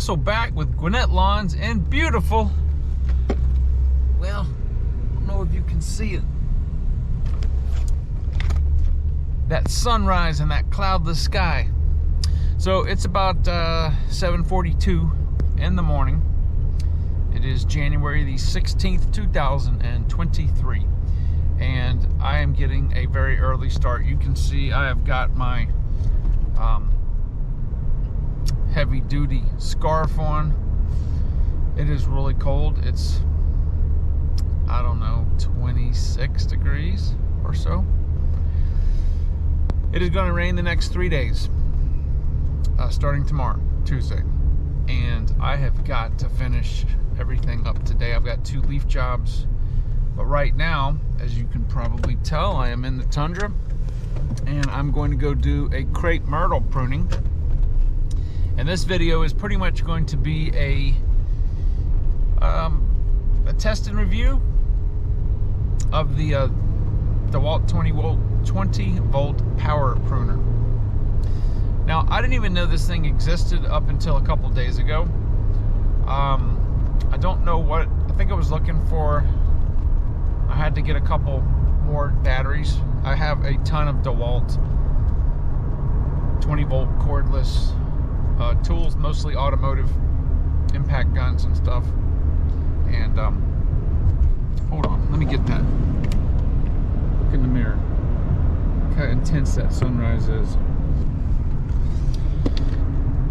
also back with Gwinnett Lawns in beautiful, well, I don't know if you can see it, that sunrise and that cloudless sky. So it's about 7:42 in the morning. It is January the 16th, 2023. And I am getting a very early start. You can see I have got my heavy duty scarf on. It is really cold. It's, I don't know, 26 degrees or so. It is going to rain the next 3 days, starting tomorrow, Tuesday. And I have got to finish everything up today. I've got 2 leaf jobs. But right now, as you can probably tell, I am in the tundra. And I'm going to go do a Crepe Myrtle pruning. And this video is pretty much going to be a test and review of the DeWalt 20v Power Pruner. Now, I didn't even know this thing existed up until a couple days ago. I don't know what, I think I was looking for, I had to get a couple more batteries. I have a ton of DeWalt 20-volt cordless tools, mostly automotive impact guns and stuff. And hold on, let me get that. Look in the mirror. Look how intense that sunrise is.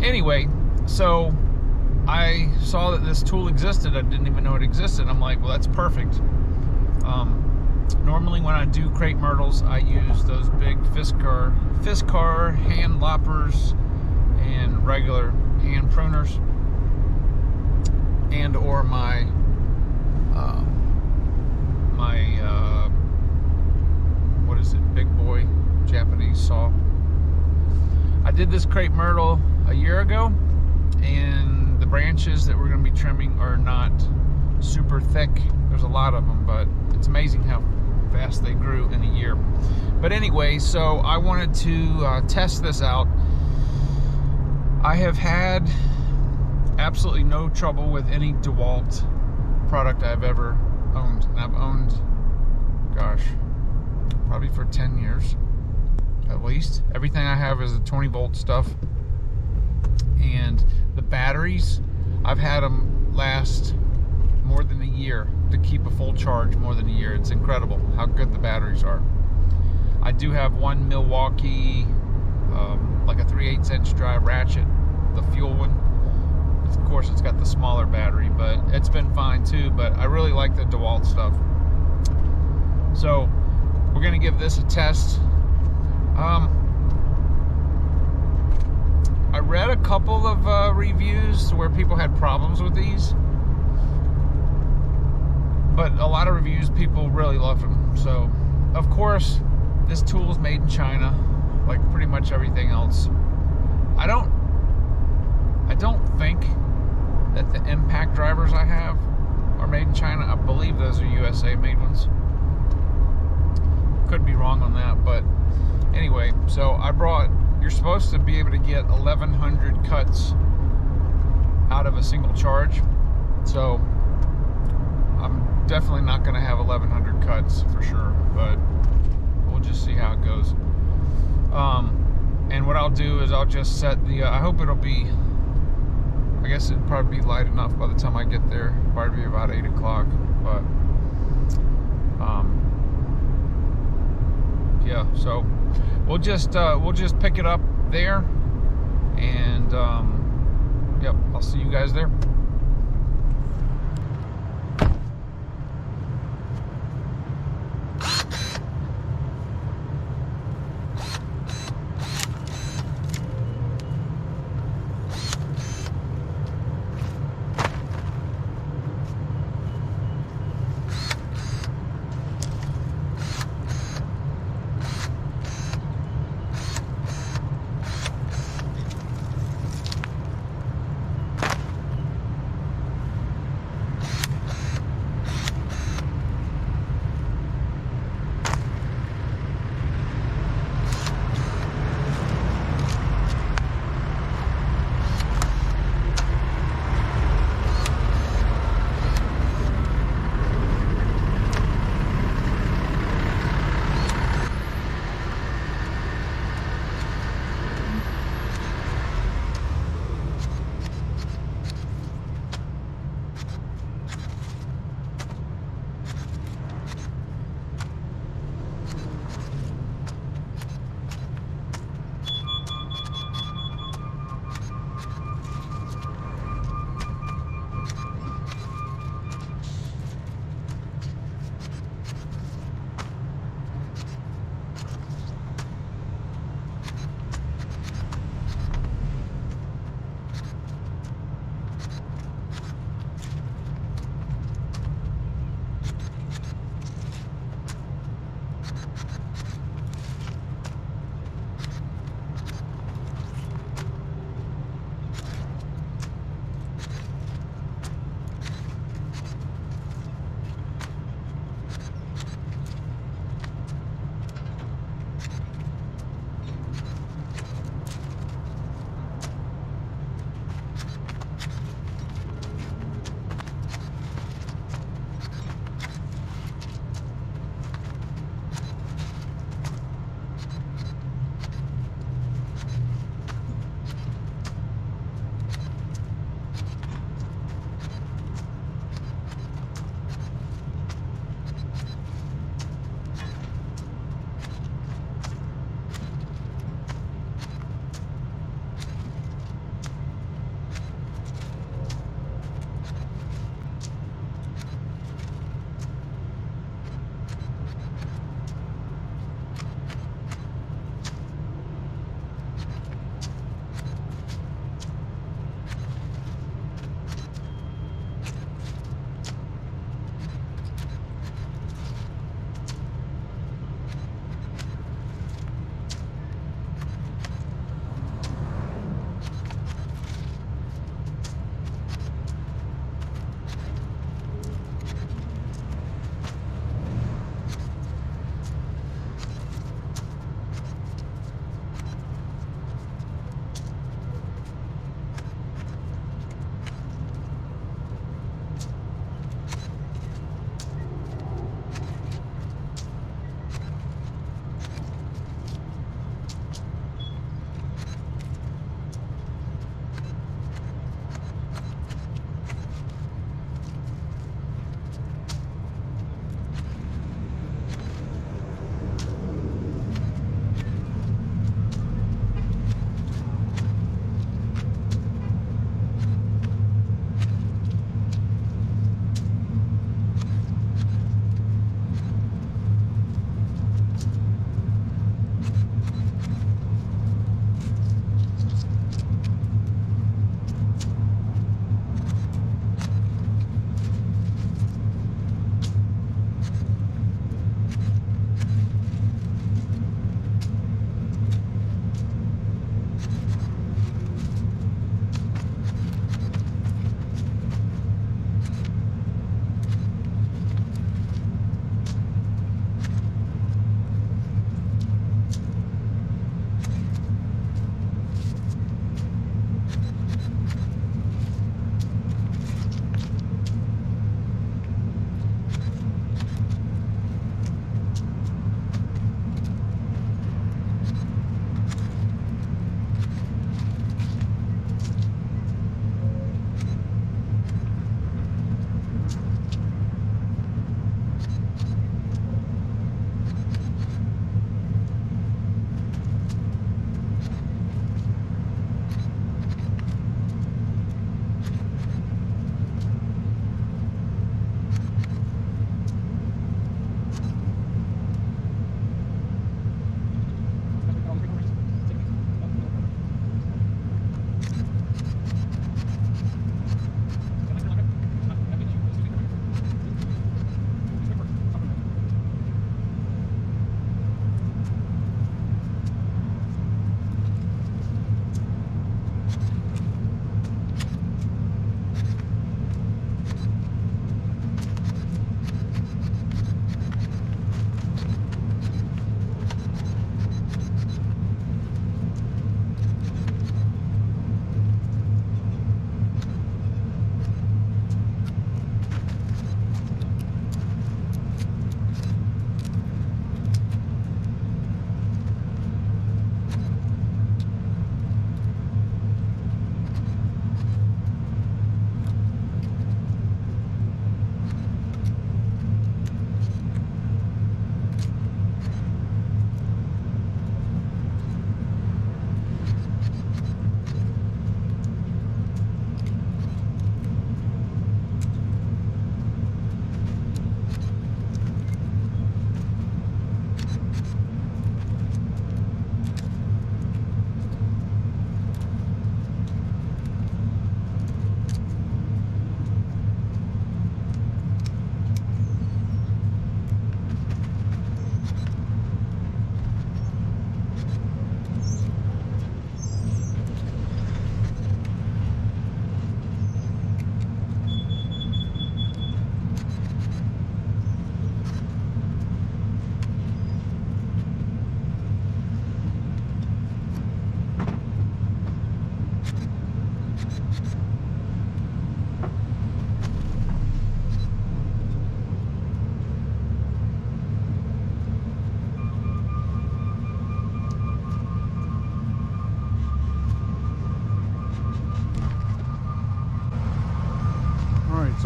Anyway, so I saw that this tool existed. I didn't even know it existed. I'm like, well, that's perfect. Normally when I do Crepe Myrtles, I use those big Fiskar hand loppers and regular hand pruners, and or my what is it, big boy Japanese saw. I did this Crepe Myrtle a year ago, and the branches that we're going to be trimming are not super thick. There's a lot of them, but it's amazing how fast they grew in a year. But anyway, so I wanted to test this out. I have had absolutely no trouble with any DeWalt product I've ever owned. And I've owned, gosh, probably for 10 years at least. Everything I have is the 20-volt stuff. And the batteries, I've had them last more than a year, to keep a full charge more than a year. It's incredible how good the batteries are. I do have one Milwaukee, like a 3/8 inch drive ratchet, the fuel one. Of course, it's got the smaller battery, but it's been fine too. But I really like the DeWalt stuff. So we're gonna give this a test. I read a couple of reviews where people had problems with these, but a lot of reviews, people really loved them. So, of course, this tool is made in China, like pretty much everything else. I don't think that the impact drivers I have are made in China. I believe those are USA made ones. Could be wrong on that, but anyway, so I brought, you're supposed to be able to get 1,100 cuts out of a single charge. So I'm definitely not going to have 1,100 cuts for sure, but we'll just see how it goes. And what I'll do is I'll just set the, I hope it'll be, I guess it'd probably be light enough by the time I get there. Probably be about 8 o'clock, but yeah, so we'll just pick it up there, and yep, I'll see you guys there.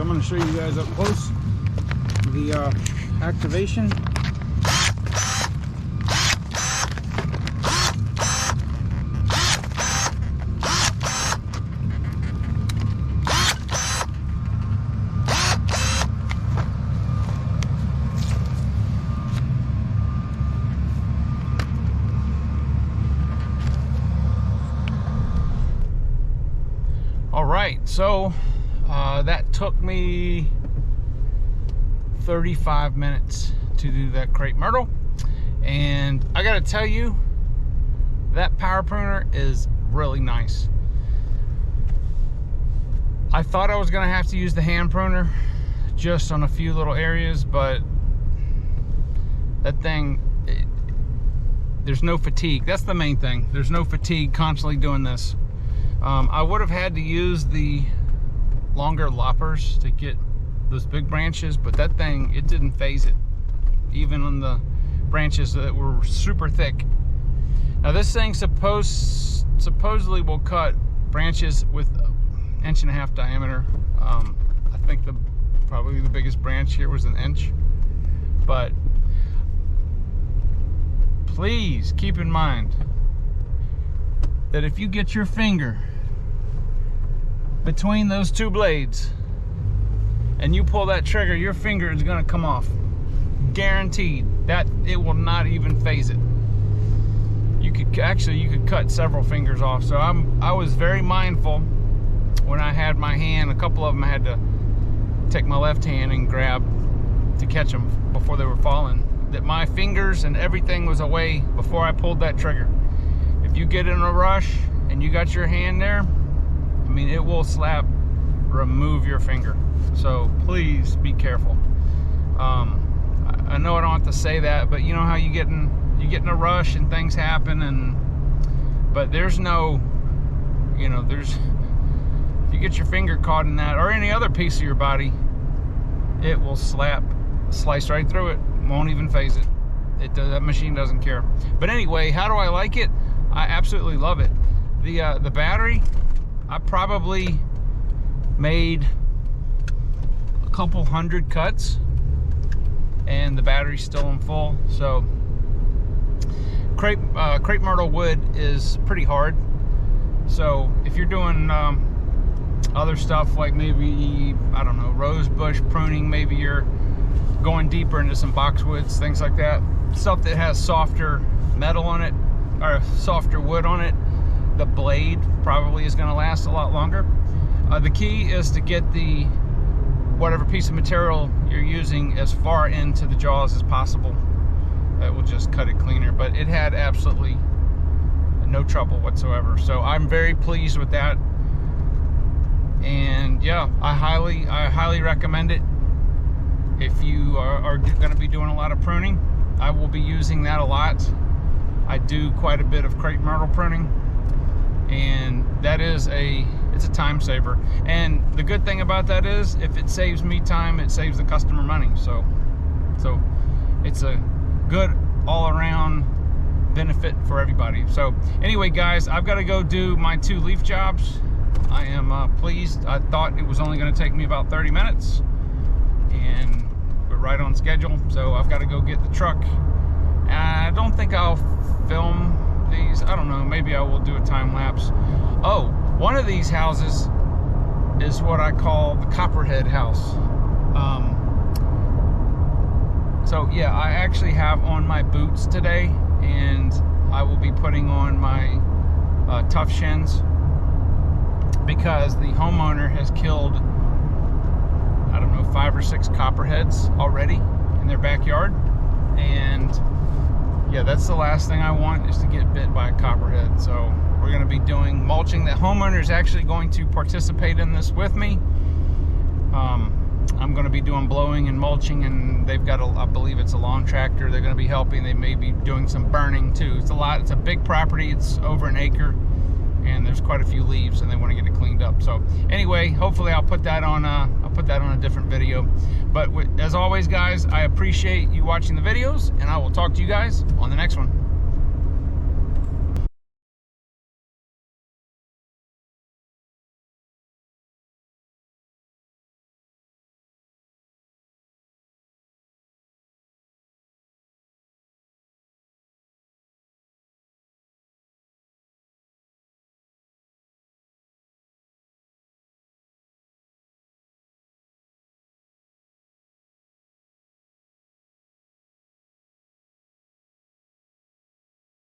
I'm going to show you guys up close the activation. All right, so that took me 35 minutes to do that Crepe Myrtle, and I gotta tell you, that power pruner is really nice. I thought I was gonna have to use the hand pruner just on a few little areas, but that thing, there's no fatigue. That's the main thing. There's no fatigue constantly doing this. I would have had to use the longer loppers to get those big branches, but that thing, it didn't phase it, even on the branches that were super thick. Now this thing supposedly will cut branches with 1.5 inch diameter. I think probably the biggest branch here was 1 inch, but please keep in mind that if you get your finger between those two blades and you pull that trigger, your finger is going to come off, guaranteed. That it will not even phase it. You could cut several fingers off. So I was very mindful when I had my hand, a couple of them I had to take my left hand and grab to catch them before they were falling, that my fingers and everything was away before I pulled that trigger. If you get in a rush and you got your hand there, I mean, it will remove your finger. So please be careful. I know I don't have to say that, but you know how you get in a rush and things happen, but there's no, if you get your finger caught in that or any other piece of your body, it will slice right through it. Won't even phase it. That machine doesn't care. But anyway, how do I like it? I absolutely love it. The battery, I probably made a couple hundred cuts and the battery's still in full. So Crepe Myrtle wood is pretty hard. So if you're doing other stuff like maybe, I don't know, rose bush pruning, maybe you're going deeper into some boxwoods, things like that, stuff that has softer metal on it or softer wood on it, the blade probably is going to last a lot longer. The key is to get whatever piece of material you're using as far into the jaws as possible. That will just cut it cleaner, but it had absolutely no trouble whatsoever. So I'm very pleased with that, and yeah, I highly recommend it. If you are going to be doing a lot of pruning, I will be using that a lot. I do quite a bit of Crepe Myrtle pruning, and that is it's a time saver. And the good thing about that is, if it saves me time, it saves the customer money. So it's a good all-around benefit for everybody. So anyway, guys, I've got to go do my 2 leaf jobs. I am pleased. I thought it was only going to take me about 30 minutes, and we're right on schedule. So I've got to go get the truck. I don't think I'll film these. I don't know, maybe I will do a time lapse. Oh, one of these houses is what I call the Copperhead house. So yeah, I actually have on my boots today, and I will be putting on my tough shins, because the homeowner has killed, I don't know, 5 or 6 copperheads already in their backyard. And yeah, that's the last thing I want, is to get bit by a copperhead. So we're going to be doing mulching. The homeowner is actually going to participate in this with me. I'm going to be doing blowing and mulching, and they've got I believe it's a lawn tractor. They're going to be helping. They may be doing some burning too. It's a big property. It's over an acre, and there's quite a few leaves, and they want to get it cleaned up. So anyway, hopefully I'll put that on a different video. But as always, guys, I appreciate you watching the videos, and I will talk to you guys on the next one.